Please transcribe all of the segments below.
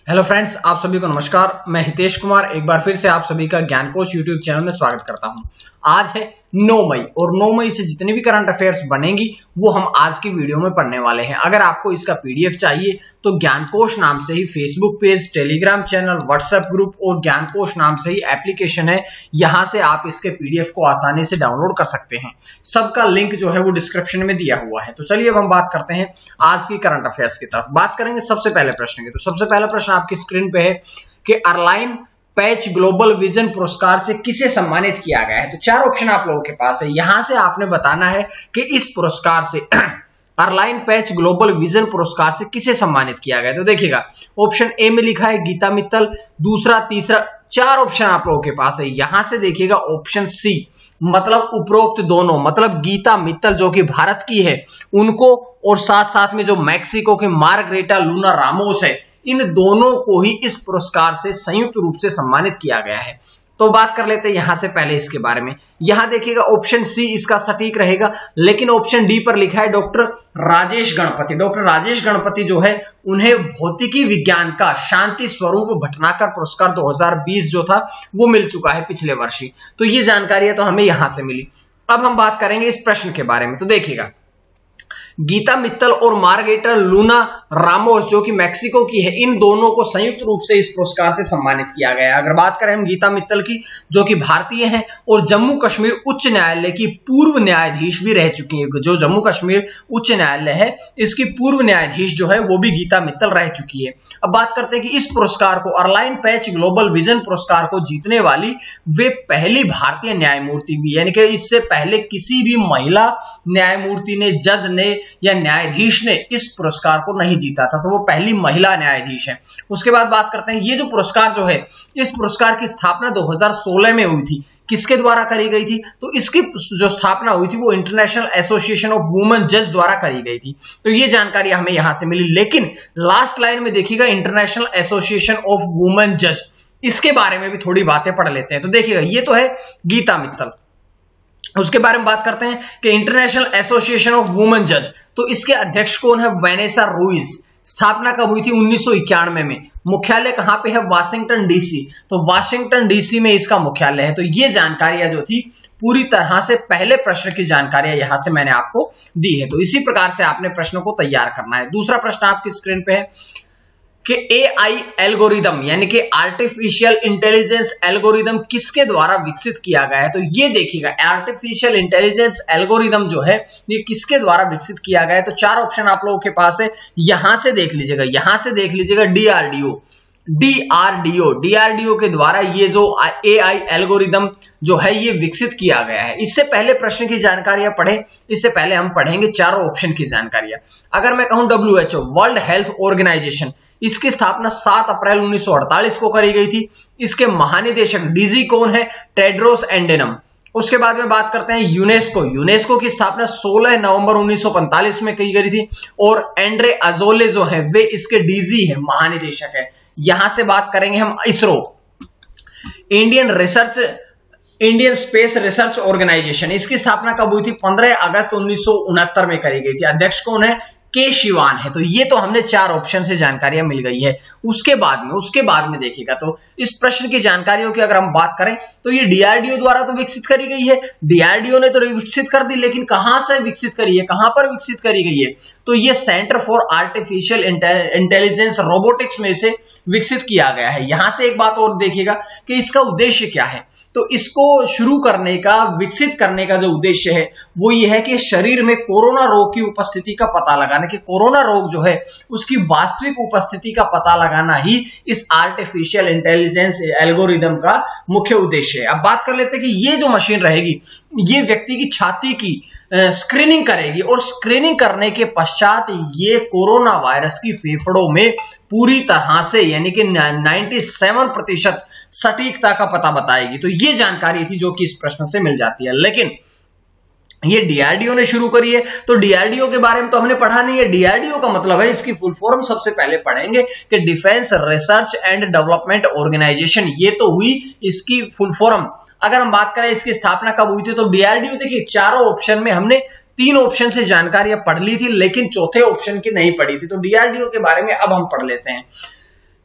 Hello friends, आप सभी को नमस्कार। मैं हितेश कुमार एक बार फिर से आप सभी का ज्ञान कोश यूट्यूब चैनल में स्वागत करता हूं। आज है 9 मई और 9 मई से जितनी भी करंट अफेयर्स बनेंगी वो हम आज की वीडियो में पढ़ने वाले हैं। अगर आपको इसका पीडीएफ चाहिए तो ज्ञान कोश नाम से ही Facebook page, Telegram channel, WhatsApp group और ज्ञान कोश नाम से ही एप्लीकेशन है। यहां से आप इसके पीडीएफ को आसानी से डाउनलोड कर सकते हैं। सबका लिंक जो है वो डिस्क्रिप्शन में दिया हुआ है। तो चलिए अब हम बात करते हैं आज की करंट अफेयर्स की तरफ। बात करेंगे सबसे पहले प्रश्न की। तो सबसे पहला प्रश्न आपकी स्क्रीन पे है कि अर्लाइन पैच ग्लोबल विजन पुरस्कार से किसे सम्मानित किया गया है। तो चार ऑप्शन आप लोगों के पास है। यहां से आपने बताना है कि इस पुरस्कार से अर्लाइन पैच ग्लोबल विजन पुरस्कार से किसे सम्मानित किया गया है। तो देखिएगा, ऑप्शन ए में लिखा है गीता मित्तल, दूसरा, तीसरा, चार ऑप्शन आप लोगों के पास है। यहां से देखिएगा ऑप्शन सी, मतलब उपरोक्त दोनों, मतलब गीता मित्तल जो कि भारत की है उनको, और साथ साथ में जो मैक्सिको के मार्गरेटा लूना रामोस है, इन दोनों को ही इस पुरस्कार से संयुक्त रूप से सम्मानित किया गया है। तो बात कर लेते हैं यहां से पहले इसके बारे में। यहां देखिएगा ऑप्शन सी इसका सटीक रहेगा, लेकिन ऑप्शन डी पर लिखा है डॉक्टर राजेश गणपति। डॉक्टर राजेश गणपति जो है उन्हें भौतिकी विज्ञान का शांति स्वरूप भटनागर पुरस्कार 2020 जो था वो मिल चुका है पिछले वर्ष ही। तो ये जानकारी तो हमें यहां से मिली। अब हम बात करेंगे इस प्रश्न के बारे में। तो देखिएगा, गीता मित्तल और मार्गरेटा लूना रामोस जो कि मैक्सिको की है, इन दोनों को संयुक्त रूप से इस पुरस्कार से सम्मानित किया गया है। अगर बात करें हम गीता मित्तल की जो कि भारतीय हैं और जम्मू कश्मीर उच्च न्यायालय की पूर्व न्यायाधीश भी रह चुकी है। जो जम्मू कश्मीर उच्च न्यायालय है इसकी पूर्व न्यायाधीश जो है वो भी गीता मित्तल रह चुकी है। अब बात करते हैं कि इस पुरस्कार को, अर्लाइन पैच ग्लोबल विजन पुरस्कार को जीतने वाली वे पहली भारतीय न्यायमूर्ति भी, यानी कि इससे पहले किसी भी महिला न्यायमूर्ति ने, जज ने या न्यायाधीश ने इस पुरस्कार को नहीं जीता था। तो वो पहली महिला न्यायाधीश है। उसके बाद बात करते हैं ये जो पुरस्कार जो है, इस पुरस्कार की स्थापना 2016 में हुई थी। किसके द्वारा करी गई थी? तो इसकी जो स्थापना हुई थी वो इंटरनेशनल एसोसिएशन ऑफ वुमेन जज द्वारा करी गई थी। तो ये जानकारी हमें यहां से मिली। लेकिन लास्ट लाइन में देखिएगा इंटरनेशनल एसोसिएशन ऑफ वुमेन जज, इसके बारे में भी थोड़ी बातें पढ़ लेते हैं। तो देखिएगा, ये तो है गीता मित्तल। उसके बारे में बात करते हैं कि इंटरनेशनल एसोसिएशन ऑफ वुमेन जज, तो इसके अध्यक्ष कौन है? Vanessa Ruiz. स्थापना कब हुई थी? 1991 में। मुख्यालय कहां पे है? Washington DC. तो वाशिंगटन डीसी में इसका मुख्यालय है। तो ये जानकारियां जो थी पूरी तरह से पहले प्रश्न की जानकारियां यहां से मैंने आपको दी है। तो इसी प्रकार से आपने प्रश्नों को तैयार करना है। दूसरा प्रश्न आपकी स्क्रीन पे है कि AI एल्गोरिदम यानी कि आर्टिफिशियल इंटेलिजेंस एल्गोरिदम किसके द्वारा विकसित किया गया है? तो ये देखिएगा, आर्टिफिशियल इंटेलिजेंस एल्गोरिदम जो है ये किसके द्वारा विकसित किया गया है? तो चार ऑप्शन आप लोगों के पास है। यहां से देख लीजिएगा, डीआरडीओ के द्वारा ये जो AI एल्गोरिदम जो है ये विकसित किया गया है। इससे पहले प्रश्न की जानकारियां पढ़े, इससे पहले हम पढ़ेंगे चारों ऑप्शन की जानकारियां। अगर मैं कहूं WHO, वर्ल्ड हेल्थ ऑर्गेनाइजेशन, इसकी स्थापना 7 अप्रैल 1948 को करी गई थी। इसके महानिदेशक डीजी कौन है? टेड्रोस एडेनम। उसके बाद में बात करते हैं यूनेस्को की स्थापना 16 नवंबर 1945 में की गई थी और एंड्रे अजोले जो है वे इसके डीजी है, महानिदेशक है। यहां से बात करेंगे हम ISRO, Indian space research organisation, इसकी स्थापना कब हुई थी? 15 अगस्त 1969 में करी गई थी। अध्यक्ष कौन है? के शिवान है। तो ये तो हमने चार ऑप्शन से जानकारियां मिल गई है। उसके बाद में देखिएगा, तो इस प्रश्न की जानकारियों की अगर हम बात करें तो ये डीआरडीओ द्वारा तो विकसित करी गई है। डीआरडीओ ने तो विकसित कर दी, लेकिन कहां से विकसित करी है, कहां पर विकसित करी गई है? तो ये centre for artificial intelligence robotics में से विकसित किया गया है। यहां से एक बात और देखिएगा कि इसका उद्देश्य क्या है। तो इसको शुरू करने का, विकसित करने का जो उद्देश्य है वो ये है कि शरीर में कोरोना रोग की उपस्थिति का पता लगाना, कि कोरोना रोग जो है उसकी वास्तविक उपस्थिति का पता लगाना ही इस आर्टिफिशियल इंटेलिजेंस एल्गोरिदम का मुख्य उद्देश्य है। अब बात कर लेते हैं कि ये जो मशीन रहेगी ये व्यक्ति की छाती की स्क्रीनिंग करेगी और स्क्रीनिंग करने के पश्चात ये कोरोना वायरस की फेफड़ों में पूरी तरह से यानी कि 97% सटीकता का पता बताएगी। तो ये जानकारी थी जो कि इस प्रश्न से मिल जाती है। लेकिन ये डीआरडीओ ने शुरू करी है, तो डीआरडीओ के बारे में तो हमने पढ़ा नहीं है। डीआरडीओ का मतलब है, इसकी फुल फॉर्म सबसे पहले पढ़ेंगे कि defence research and development organisation, ये तो हुई इसकी फुल फॉर्म। अगर हम बात करें इसकी स्थापना कब हुई थी, तो डीआरडीओ देखिए चारों ऑप्शन में हमने 3 ऑप्शन से जानकारियां पढ़ ली थी, लेकिन चौथे ऑप्शन की नहीं पढ़ी थी। तो डीआरडीओ के बारे में अब हम पढ़ लेते हैं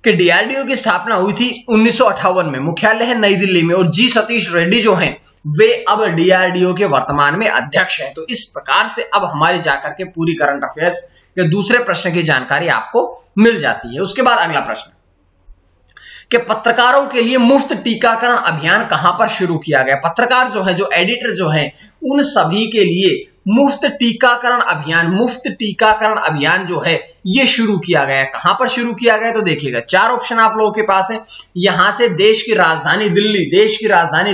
कि डीआरडीओ की स्थापना हुई थी 1958 में, मुख्यालय है नई दिल्ली में, और जी सतीश रेड्डी जो हैं वे अब डीआरडीओ के वर्तमान में अध्यक्ष हैं। तो इस प्रकार से अब हमारी जाकर के पूरी करंट अफेयर्स के दूसरे प्रश्न की जानकारी आपको मिल जाती है। उसके बाद अगला प्रश्न कि पत्रकारों के लिए मुफ्त टीकाकरण अभियान कहां पर शुरू किया गया। पत्रकार जो है, जो एडिटर जो है, उन सभी के लिए मुफ्त टीकाकरण अभियान जो है ये शुरू किया गया। कहां पर शुरू किया गया तो देखिएगा, 4 ऑप्शन आप लोगों के पास है। यहां से देश की राजधानी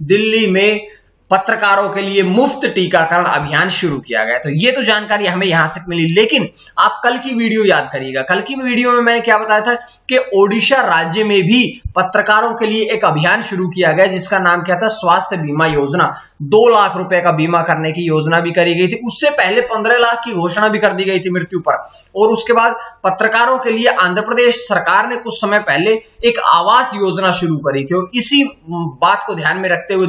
दिल्ली में पत्रकारों के लिए मुफ्त टीकाकरण अभियान शुरू किया गया। तो ये तो जानकारी हमें यहां से मिली, लेकिन आप कल की वीडियो याद करिएगा। कल की वीडियो में मैंने क्या बताया था कि ओडिशा राज्य में भी पत्रकारों के लिए एक अभियान शुरू किया गया जिसका नाम क्या था, स्वास्थ्य बीमा योजना। 2 लाख रुपए का बीमा करने की योजना भी करी गई थी। उससे पहले 15 लाख की घोषणा भी कर दी गई थी मृत्यु पर। और उसके बाद पत्रकारों के लिए आंध्र प्रदेश सरकार ने कुछ समय पहले एक आवास योजना शुरू करी थी। और इसी बात को ध्यान में रखते हुए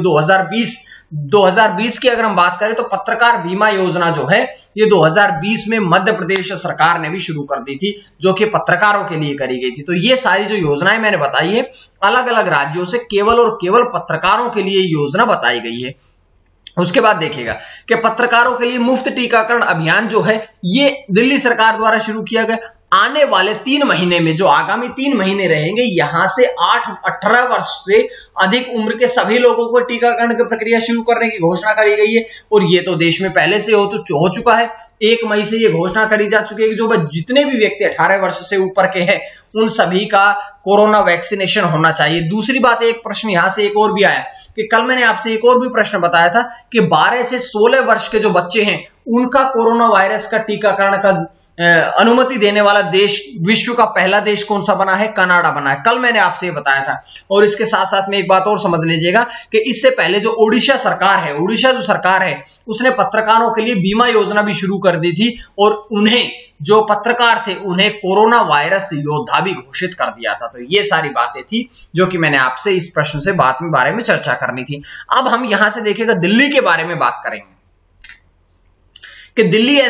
2020 की अगर हम बात करें तो पत्रकार बीमा योजना जो है ये 2020 में मध्य प्रदेश सरकार ने भी शुरू कर दी थी, जो कि पत्रकारों के लिए करी गई थी। तो ये सारी जो योजनाएं मैंने बताई है अलग अलग राज्यों से केवल और केवल पत्रकारों के लिए योजना बताई गई है। उसके बाद देखिएगा कि पत्रकारों के लिए मुफ्त टीकाकरण अभियान जो है ये दिल्ली सरकार द्वारा शुरू किया गया। आने वाले 3 महीने में, जो आगामी 3 महीने रहेंगे, यहां से 18 वर्ष से अधिक उम्र के सभी लोगों को टीकाकरण की प्रक्रिया शुरू करने की घोषणा करी गई है। और ये तो देश में पहले से हो चुका है। 1 मई से ये घोषणा करी जा चुकी है कि जो जितने भी व्यक्ति 18 वर्ष से ऊपर के हैं उन सभी का कोरोना वैक्सीनेशन होना चाहिए। दूसरी बात, एक प्रश्न यहां से एक और भी आया कि कल मैंने आपसे एक और भी प्रश्न बताया था कि 12 से 16 वर्ष के जो बच्चे हैं उनका कोरोना वायरस का टीकाकरण का अनुमति देने वाला देश, विश्व का पहला देश कौन सा बना है, कनाडा बना है। कल मैंने आपसे ये बताया था। और इसके साथ साथ में एक बात और समझ लीजिएगा कि इससे पहले जो ओडिशा जो सरकार है उसने पत्रकारों के लिए बीमा योजना भी शुरू कर दी थी और उन्हें, जो पत्रकार थे, उन्हें कोरोना वायरस योद्धा भी घोषित कर दिया था। तो ये सारी बातें थी जो कि मैंने आपसे इस प्रश्न से बारे में चर्चा करनी थी। अब हम यहां से देखिएगा दिल्ली के बारे में बात करेंगे कि दिल्ली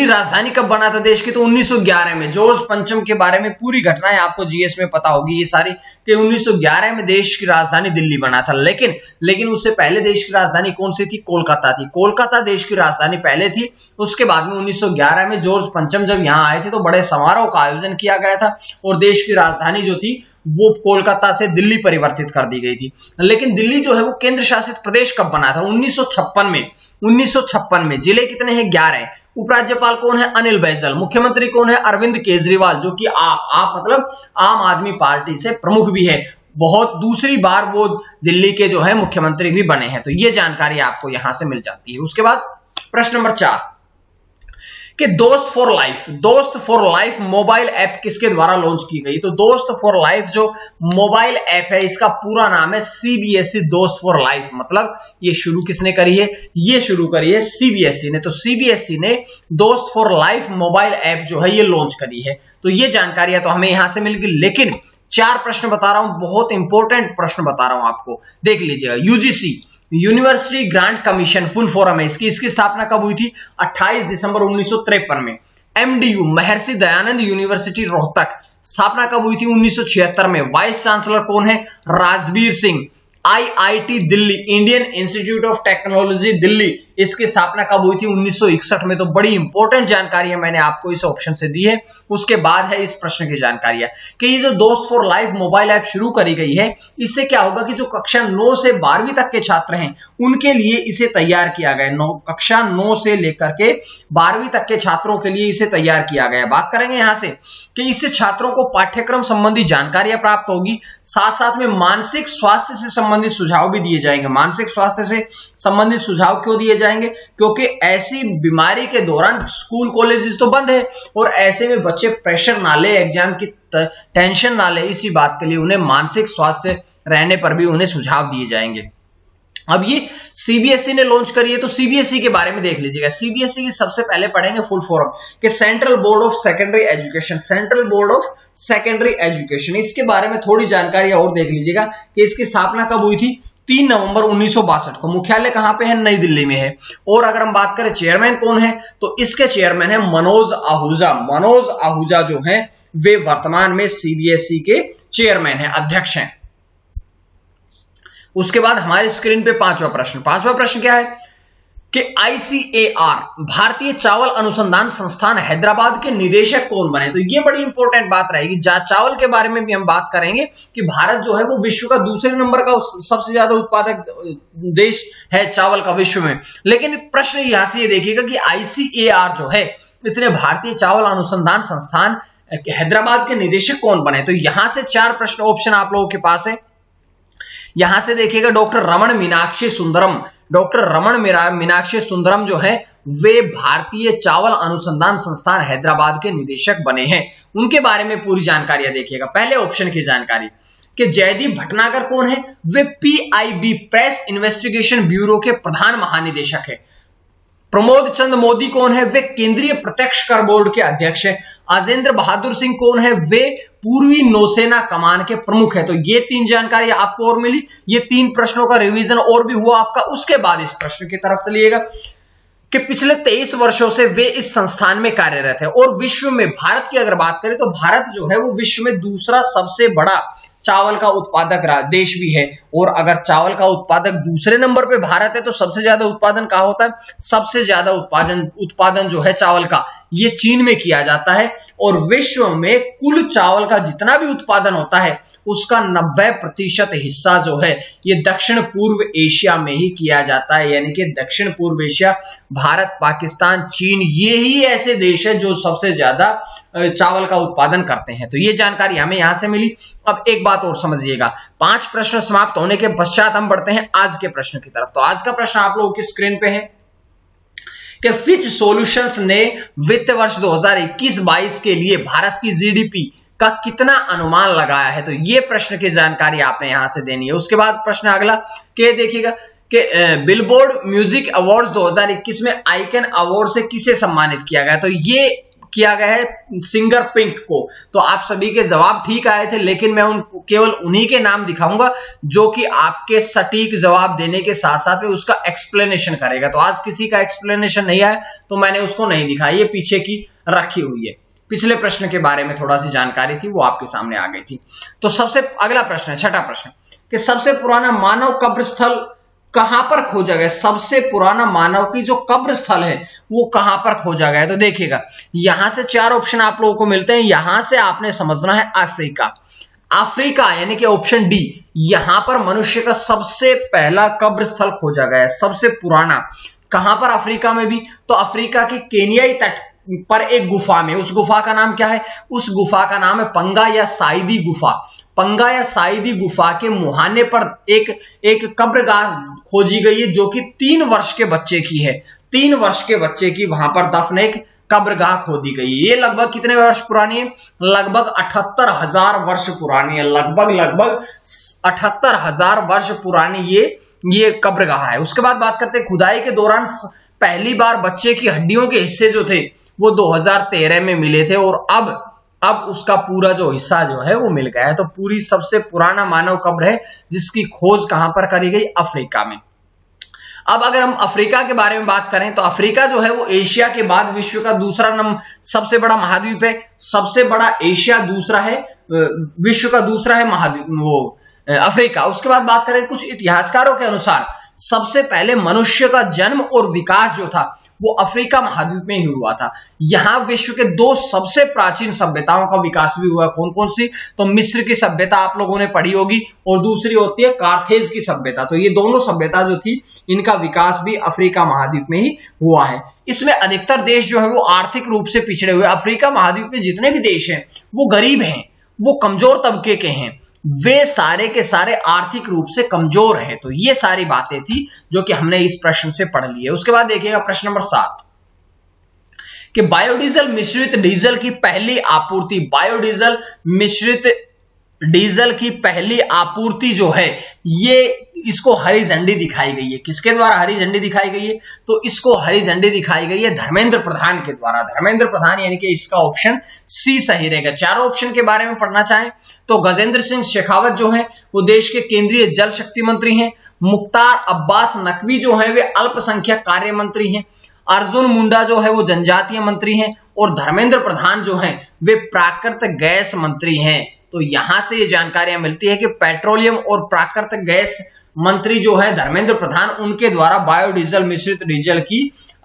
राजधानी कब बना था देश की, तो 1911 में। जॉर्ज पंचम के बारे में पूरी घटनाएं आपको जीएस में पता होगी ये सारी, कि 1911 में देश की राजधानी दिल्ली बना था। लेकिन उससे पहले देश की राजधानी कौन सी थी, कोलकाता थी। कोलकाता देश की राजधानी पहले थी। उसके बाद में 1911 में जॉर्ज पंचम जब यहां आए थे तो बड़े समारोह का आयोजन किया गया था और देश की राजधानी जो थी वो कोलकाता से दिल्ली परिवर्तित कर दी गई थी। लेकिन दिल्ली जो है वो केंद्र शासित प्रदेश कब बना था, 1956 में। जिले कितने हैं, 11। उपराज्यपाल कौन है, अनिल बैजल। मुख्यमंत्री कौन है, अरविंद केजरीवाल, जो कि आप मतलब आम आदमी पार्टी से प्रमुख भी है। बहुत दूसरी बार वो दिल्ली के जो है मुख्यमंत्री भी बने हैं। तो ये जानकारी आपको यहां से मिल जाती है। उसके बाद प्रश्न नंबर 4 कि दोस्त फॉर लाइफ मोबाइल ऐप किसके द्वारा लॉन्च की गई। तो दोस्त फॉर लाइफ जो मोबाइल ऐप है इसका पूरा नाम है सीबीएसई दोस्त फॉर लाइफ। मतलब ये शुरू किसने करी है, ये शुरू करी है सीबीएसई ने। तो सीबीएसई ने दोस्त फॉर लाइफ मोबाइल ऐप जो है ये लॉन्च करी है। तो ये जानकारियां तो हमें यहां से मिल गई। लेकिन 4 प्रश्न बता रहा हूं, बहुत इंपॉर्टेंट प्रश्न बता रहा हूं आपको, देख लीजिएगा। UGC university grant commission full form है इसकी स्थापना कब हुई थी, 28 दिसंबर 1953 में। एमडीयू महर्षि दयानंद यूनिवर्सिटी रोहतक, स्थापना कब हुई थी, 1976 में। वाइस चांसलर कौन है, Rajbir Singh. IIT Delhi, Indian institute of technology Delhi, इसकी स्थापना कब हुई थी, 1961 में। तो बड़ी इंपॉर्टेंट जानकारी है मैंने आपको इस ऑप्शन से दी है। उसके बाद है इस प्रश्न की जानकारियां कि ये जो दोस्त फॉर लाइफ मोबाइल ऐप शुरू करी गई है, इससे क्या होगा कि जो कक्षा 9 से 12वीं तक के छात्र हैं उनके लिए इसे तैयार किया गया। कक्षा 9 से लेकर के 12वीं तक के छात्रों के लिए इसे तैयार किया गया। बात करेंगे यहां से कि इससे छात्रों को पाठ्यक्रम संबंधी जानकारियां प्राप्त होगी, साथ साथ में मानसिक स्वास्थ्य से संबंधित सुझाव भी दिए जाएंगे। मानसिक स्वास्थ्य से संबंधित सुझाव क्यों दिए जाएंगे, क्योंकि ऐसी बीमारी के दौरान स्कूल कॉलेजेस तो बंद है और ऐसे में बच्चे प्रेशर ना ले, एग्जाम की टेंशन ना ले, इसी बात के लिए उन्हें मानसिक स्वास्थ्य रहने पर भी उन्हें सुझाव दिए जाएंगे। अब ये सीबीएसई ने लॉन्च करी है। तो सीबीएसई के बारे में देख लीजिएगा। सीबीएसई की सबसे पहले पढ़ेंगे फुल फॉर्म कि central board of secondary education. इसके बारे में थोड़ी जानकारी और देख लीजिएगा कि इसकी स्थापना कब हुई थी, 3 नवंबर 1962 को। मुख्यालय कहां पे है, नई दिल्ली में है। और अगर हम बात करें चेयरमैन कौन है, तो इसके चेयरमैन है मनोज आहूजा जो है वे वर्तमान में सीबीएसई के चेयरमैन हैं, अध्यक्ष हैं। उसके बाद हमारी स्क्रीन पे पांचवा प्रश्न क्या है कि आईसीएआर भारतीय चावल अनुसंधान संस्थान हैदराबाद के निदेशक कौन बने। तो ये बड़ी इंपॉर्टेंट बात रहेगी। चावल के बारे में भी हम बात करेंगे कि भारत जो है वो विश्व का दूसरे नंबर का सबसे ज्यादा उत्पादक देश है चावल का विश्व में। लेकिन प्रश्न यहां से ये देखिएगा कि आईसीएआर जो है इसने भारतीय चावल अनुसंधान संस्थान हैदराबाद के निदेशक कौन बने। तो यहां से 4 प्रश्न ऑप्शन आप लोगों के पास है। यहां से देखिएगा डॉक्टर रमण मीनाक्षी सुंदरम जो है वे भारतीय चावल अनुसंधान संस्थान हैदराबाद के निदेशक बने हैं। उनके बारे में पूरी जानकारियां देखिएगा। पहले ऑप्शन की जानकारी कि जयदीप भटनागर कौन है, वे पीआईबी प्रेस इन्वेस्टिगेशन ब्यूरो के प्रधान महानिदेशक है। प्रमोद चंद मोदी कौन है, वे केंद्रीय प्रत्यक्ष कर बोर्ड के अध्यक्ष है। अजेंद्र बहादुर सिंह कौन है, वे पूर्वी नौसेना कमान के प्रमुख है। तो ये 3 जानकारी आपको और मिली। ये 3 प्रश्नों का रिवीजन और भी हुआ आपका। उसके बाद इस प्रश्न की तरफ चलिएगा कि पिछले 23 वर्षों से वे इस संस्थान में कार्यरत है और विश्व में भारत की अगर बात करें तो भारत जो है वो विश्व में दूसरा सबसे बड़ा चावल का उत्पादक देश भी है। और अगर चावल का उत्पादक दूसरे नंबर पे भारत है तो सबसे ज्यादा उत्पादन कहां होता है, सबसे ज्यादा उत्पादन जो है चावल का ये चीन में किया जाता है। और विश्व में कुल चावल का जितना भी उत्पादन होता है उसका 90% हिस्सा जो है ये दक्षिण पूर्व एशिया में ही किया जाता है। यानी कि दक्षिण पूर्व एशिया, भारत, पाकिस्तान, चीन, ये ही ऐसे देश है जो सबसे ज्यादा चावल का उत्पादन करते हैं। तो ये जानकारी हमें यहां से मिली। अब एक बात और समझिएगा, 5 प्रश्न समाप्त होने के पश्चात हम बढ़ते हैं आज के प्रश्न की तरफ। तो आज का प्रश्न आप लोगों की स्क्रीन पे है कि फिच सॉल्यूशंस ने वित्त वर्ष 2021-22 के लिए भारत की जीडीपी का कितना अनुमान लगाया है। तो ये प्रश्न की जानकारी आपने यहां से देनी है। उसके बाद प्रश्न अगला के देखिएगा कि बिलबोर्ड म्यूजिक अवार्ड्स 2021 में आइकन अवार्ड से किसे सम्मानित किया गया। तो ये किया गया है सिंगर पिंक को। तो आप सभी के जवाब ठीक आए थे, लेकिन मैं केवल उन्हीं के नाम दिखाऊंगा जो कि आपके सटीक जवाब देने के साथ साथ में उसका एक्सप्लेनेशन करेगा। तो आज किसी का एक्सप्लेनेशन नहीं आया तो मैंने उसको नहीं दिखाया, ये पीछे की रखी हुई है। पिछले प्रश्न के बारे में थोड़ा सी जानकारी थी वो आपके सामने आ गई थी। तो सबसे अगला प्रश्न है, 6ठा प्रश्न कि सबसे पुराना मानव कब्र स्थल कहां पर खोजा गया। सबसे पुराना मानव की जो कब्र स्थल है वो कहां पर खोजा गया। तो देखिएगा यहां से 4 ऑप्शन आप लोगों को मिलते हैं। यहां से आपने समझना है अफ्रीका यानी कि ऑप्शन डी, यहां पर मनुष्य का सबसे पहला कब्र स्थल खोजा गया है। सबसे पुराना कहां पर, अफ्रीका में भी। तो अफ्रीका के केनियाई तट पर एक गुफा में, उस गुफा का नाम क्या है, उस गुफा का नाम है पंगा या साइदी गुफा। पंगा या साइदी गुफा के मुहाने पर एक कब्रगाह खोजी गई है जो कि 3 वर्ष के बच्चे की है। 3 वर्ष के बच्चे की वहां पर दफन एक कब्रगाह खोदी गई है। ये लगभग कितने वर्ष पुरानी है, लगभग 78,000 वर्ष पुरानी है। लगभग 78,000 वर्ष पुरानी ये कब्रगाह है। उसके बाद बात करते हैं खुदाई के दौरान पहली बार बच्चे की हड्डियों के हिस्से जो थे वो 2013 में मिले थे और अब उसका पूरा जो हिस्सा जो है वो मिल गया है। तो पूरी सबसे पुराना मानव कब्र है जिसकी खोज कहां पर करी गई, अफ्रीका में। अब अगर हम अफ्रीका के बारे में बात करें तो अफ्रीका जो है वो एशिया के बाद विश्व का दूसरा सबसे बड़ा महाद्वीप है। सबसे बड़ा एशिया, दूसरा है विश्व का दूसरा है महाद्वीप वो अफ्रीका। उसके बाद बात करें कुछ इतिहासकारों के अनुसार सबसे पहले मनुष्य का जन्म और विकास जो था वो अफ्रीका महाद्वीप में ही हुआ था। यहां विश्व के 2 सबसे प्राचीन सभ्यताओं का विकास भी हुआ। कौन कौन सी, तो मिस्र की सभ्यता आप लोगों ने पढ़ी होगी और दूसरी होती है कार्थेज की सभ्यता। तो ये दोनों सभ्यता जो थी इनका विकास भी अफ्रीका महाद्वीप में ही हुआ है। इसमें अधिकतर देश जो है वो आर्थिक रूप से पिछड़े हुए। अफ्रीका महाद्वीप में जितने भी देश हैं वो गरीब हैं, वो कमजोर तबके के हैं, वे सारे के सारे आर्थिक रूप से कमजोर हैं। तो ये सारी बातें थी जो कि हमने इस प्रश्न से पढ़ ली है। उसके बाद देखिएगा प्रश्न नंबर 7 कि बायोडीजल मिश्रित डीजल की पहली आपूर्ति, बायोडीजल मिश्रित डीजल की पहली आपूर्ति जो है ये इसको हरी झंडी दिखाई गई है। किसके द्वारा हरी झंडी दिखाई गई है, तो इसको हरी झंडी दिखाई गई है धर्मेंद्र प्रधान के द्वारा। धर्मेंद्र प्रधान यानी कि इसका ऑप्शन सी सही रहेगा। 4 ऑप्शन के बारे में पढ़ना चाहें तो गजेंद्र सिंह शेखावत जो है वो देश के केंद्रीय जल शक्ति मंत्री हैं। मुख्तार अब्बास नकवी जो है वे अल्पसंख्यक कार्य मंत्री हैं। अर्जुन मुंडा जो है वो जनजातीय मंत्री हैं और धर्मेंद्र प्रधान जो हैं वे प्राकृतिक गैस मंत्री हैं। तो यहां से ये जानकारियां मिलती है कि पेट्रोलियम और प्राकृतिक गैस मंत्री जो है धर्मेंद्र प्रधान, उनके द्वारा बायोडीजल मिश्रित डीजल की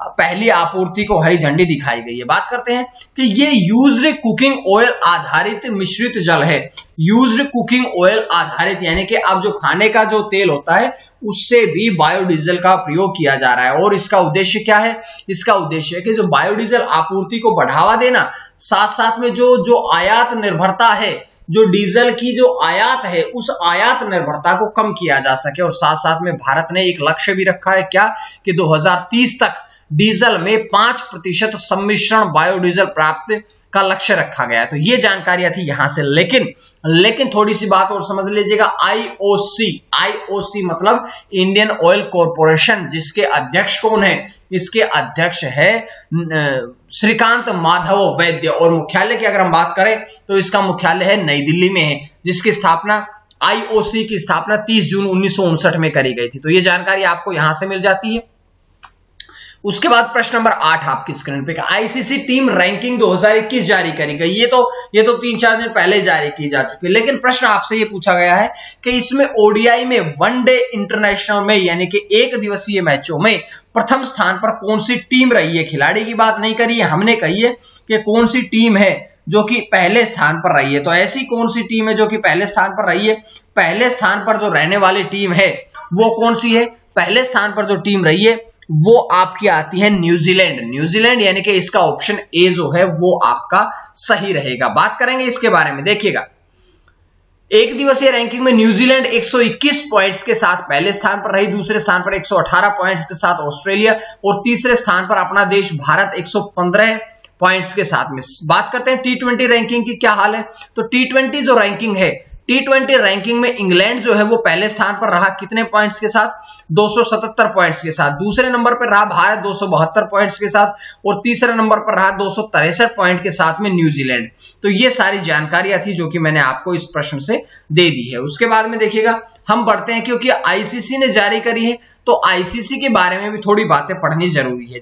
पहली आपूर्ति को हरी झंडी दिखाई गई है। बात करते हैं कि ये यूज्ड कुकिंग ऑयल आधारित मिश्रित जल है। यूज्ड कुकिंग ऑयल आधारित यानी कि अब जो खाने का जो तेल होता है उससे भी बायोडीजल का प्रयोग किया जा रहा है। और इसका उद्देश्य क्या है? इसका उद्देश्य है कि जो बायोडीजल आपूर्ति को बढ़ावा देना, साथ साथ में जो आयात निर्भरता है, जो डीजल की जो आयात है उस आयात निर्भरता को कम किया जा सके। और साथ साथ में भारत ने एक लक्ष्य भी रखा है, क्या कि 2030 तक डीजल में 5% सम्मिश्रण बायोडीजल प्राप्त का लक्ष्य रखा गया है। तो ये जानकारियां थी यहां से। लेकिन थोड़ी सी बात और समझ लीजिएगा। आईओसी मतलब इंडियन ऑयल कॉर्पोरेशन, जिसके अध्यक्ष कौन है? इसके अध्यक्ष है श्रीकांत माधव वैद्य। और मुख्यालय की अगर हम बात करें तो इसका मुख्यालय है नई दिल्ली में है, जिसकी स्थापना आईओसी की स्थापना 30 जून 1959 में करी गई थी। तो ये जानकारी आपको यहां से मिल जाती है। उसके बाद प्रश्न नंबर 8 आपकी स्क्रीन पे, आईसीसी टीम रैंकिंग 2021 जारी करी गई। ये तो 3-4 दिन पहले जारी की जा चुकी है। लेकिन प्रश्न आपसे ये पूछा गया है कि इसमें ओडीआई में, वनडे इंटरनेशनल में, यानी कि एक दिवसीय मैचों में प्रथम स्थान पर कौन सी टीम रही है? खिलाड़ी की बात नहीं करी है, हमने कही है कि कौन सी टीम है जो कि पहले स्थान पर रही है। तो ऐसी कौन सी टीम है जो कि पहले स्थान पर रही है? पहले स्थान पर जो रहने वाली टीम है वो कौन सी है? पहले स्थान पर जो टीम रही है वो आपकी आती है न्यूजीलैंड, यानी कि इसका ऑप्शन ए जो है वो आपका सही रहेगा। बात करेंगे इसके बारे में, देखिएगा। एक दिवसीय रैंकिंग में न्यूजीलैंड 121 पॉइंट्स के साथ पहले स्थान पर रही, दूसरे स्थान पर 118 पॉइंट्स के साथ ऑस्ट्रेलिया, और तीसरे स्थान पर अपना देश भारत 115 पॉइंट्स के साथ में। बात करते हैं टी20 रैंकिंग की क्या हाल है। तो टी20 जो रैंकिंग है, टी20 रैंकिंग में इंग्लैंड जो है वो पहले स्थान पर रहा, कितने पॉइंट्स के साथ? 277 पॉइंट्स के साथ। दूसरे नंबर पर रहा भारत 272 पॉइंट्स के साथ, और तीसरे नंबर पर रहा 263 पॉइंट के साथ में न्यूजीलैंड। तो ये सारी जानकारियां थी जो कि मैंने आपको इस प्रश्न से दे दी है। उसके बाद में देखिएगा, हम बढ़ते हैं, क्योंकि आईसीसी ने जारी करी है तो आईसीसी के बारे में भी थोड़ी बातें पढ़नी जरूरी है।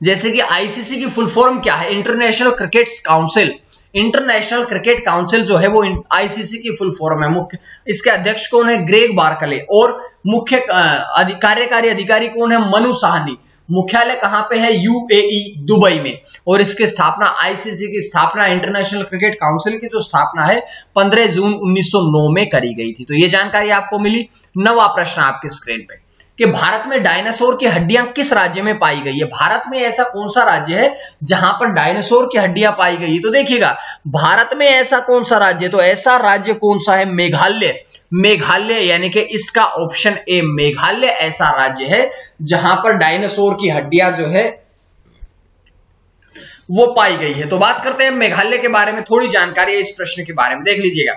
जैसे कि आईसीसी की फुल फॉर्म क्या है? International cricket council. International cricket council जो है वो आईसीसी की फुल फॉर्म है। मुख्य इसके अध्यक्ष कौन है? Greg Barclay. और मुख्य कार्यकारी अधिकारी कौन है? मनु साहनी। मुख्यालय कहां पे है? यूएई, दुबई में। और इसकी स्थापना, आईसीसी की स्थापना, इंटरनेशनल क्रिकेट काउंसिल की जो स्थापना है 15 जून 1909 में करी गई थी। तो ये जानकारी आपको मिली। 9वां प्रश्न आपकी स्क्रीन पे, कि भारत में डायनासोर की हड्डियां किस राज्य में पाई गई है? भारत में ऐसा कौन सा राज्य है जहां पर डायनासोर की हड्डियां पाई गई है? तो देखिएगा, भारत में ऐसा कौन सा राज्य, तो ऐसा राज्य कौन सा है? मेघालय, यानी कि इसका ऑप्शन ए मेघालय ऐसा राज्य है जहां पर डायनासोर की हड्डियां जो है वो पाई गई है। तो बात करते हैं मेघालय के बारे में, थोड़ी जानकारी है इस प्रश्न के बारे में। देख लीजिएगा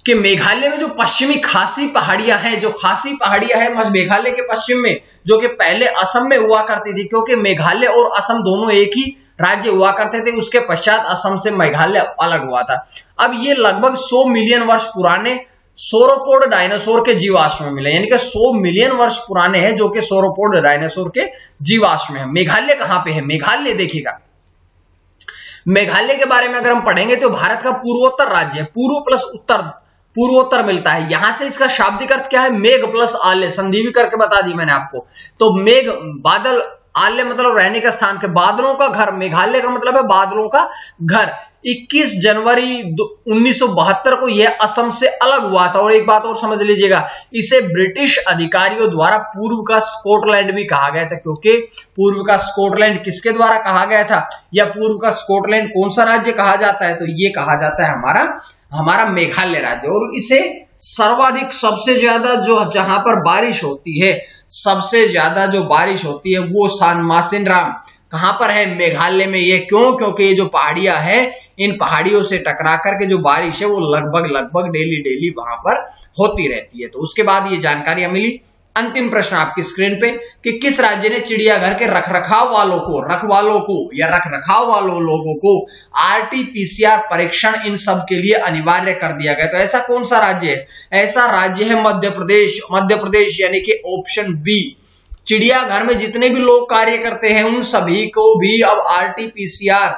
कि मेघालय में जो पश्चिमी खासी पहाड़ियां हैं, जो खासी पहाड़ियां हैं मेघालय के पश्चिम में, जो कि पहले असम में हुआ करती थी, क्योंकि मेघालय और असम दोनों एक ही राज्य हुआ करते थे। उसके पश्चात असम से मेघालय अलग हुआ था। अब ये लगभग 100 मिलियन वर्ष पुराने सोरोपोड डायनासोर के जीवाश्म में मिले, यानी कि 100 मिलियन वर्ष पुराने हैं जो कि सोरोपोड डायनासोर के जीवाश्म है। मेघालय कहां पे है? मेघालय देखिएगा, मेघालय के बारे में अगर हम पढ़ेंगे तो भारत का पूर्वोत्तर राज्य है। पूर्व प्लस उत्तर, पूर्वोत्तर मिलता है। यहां से इसका शाब्दिक अर्थ क्या है? मेघ प्लस आल्य, संधि भी करके बता दी मैंने आपको। तो मेघ, बादल, आल्य मतलब रहने का स्थान, के बादलों का घर। मेघालय का मतलब है बादलों का घर। 21 जनवरी 1972 को यह असम से अलग हुआ था। और एक बात और समझ लीजिएगा, इसे ब्रिटिश अधिकारियों द्वारा पूर्व का स्कॉटलैंड भी कहा गया था, क्योंकि पूर्व का स्कॉटलैंड किसके द्वारा कहा गया था, या पूर्व का स्कॉटलैंड कौन सा राज्य कहा जाता है? तो ये कहा जाता है हमारा मेघालय राज्य। और इसे सर्वाधिक, सबसे ज्यादा जो जहां पर बारिश होती है, सबसे ज्यादा जो बारिश होती है वो स्थान मासिनराम कहां पर है? मेघालय में। ये क्यों? क्योंकि ये जो पहाड़ियां हैं, इन पहाड़ियों से टकरा करके जो बारिश है वो लगभग डेली वहां पर होती रहती है। तो उसके बाद ये जानकारियां मिली। अंतिम प्रश्न आपकी स्क्रीन पे, कि किस राज्य ने चिड़ियाघर के रखरखाव वालों लोगों को आरटीपीसीआर परीक्षण इन सब के लिए अनिवार्य कर दिया गया? तो ऐसा कौन सा राज्य है? ऐसा राज्य है मध्य प्रदेश, यानी कि ऑप्शन बी। चिड़ियाघर में जितने भी लोग कार्य करते हैं उन सभी को भी अब RT-PCR,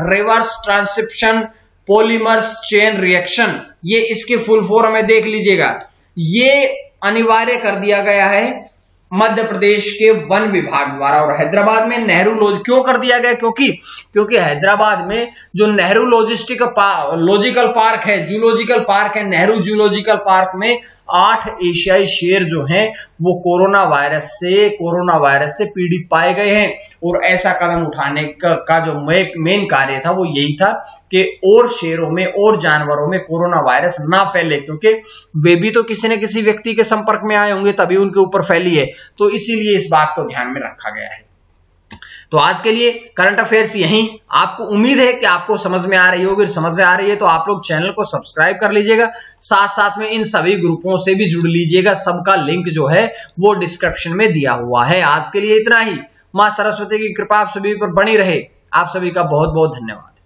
reverse transcription polymers chain reaction, ये इसके फुल फॉर्म में देख लीजिएगा, ये अनिवार्य कर दिया गया है मध्य प्रदेश के वन विभाग द्वारा। और हैदराबाद में नेहरू क्यों कर दिया गया? क्योंकि हैदराबाद में जो नेहरू लॉजिकल पार्क है, जूलॉजिकल पार्क है, नेहरू जूलॉजिकल पार्क में 8 एशियाई शेर जो हैं वो कोरोना वायरस से पीड़ित पाए गए हैं। और ऐसा कदम उठाने का जो मेन कार्य था वो यही था कि और शेरों में और जानवरों में कोरोना वायरस ना फैले, क्योंकि वे भी तो किसी न किसी व्यक्ति के संपर्क में आए होंगे तभी उनके ऊपर फैली है। तो इसीलिए इस बात को ध्यान में रखा गया है। तो आज के लिए करंट अफेयर्स यहीं, आपको उम्मीद है कि आपको समझ में आ रही होगी। समझ में आ रही है तो आप लोग चैनल को सब्सक्राइब कर लीजिएगा, साथ साथ में इन सभी ग्रुपों से भी जुड़ लीजिएगा, सबका लिंक जो है वो डिस्क्रिप्शन में दिया हुआ है। आज के लिए इतना ही। मां सरस्वती की कृपा आप सभी पर बनी रहे। आप सभी का बहुत बहुत धन्यवाद।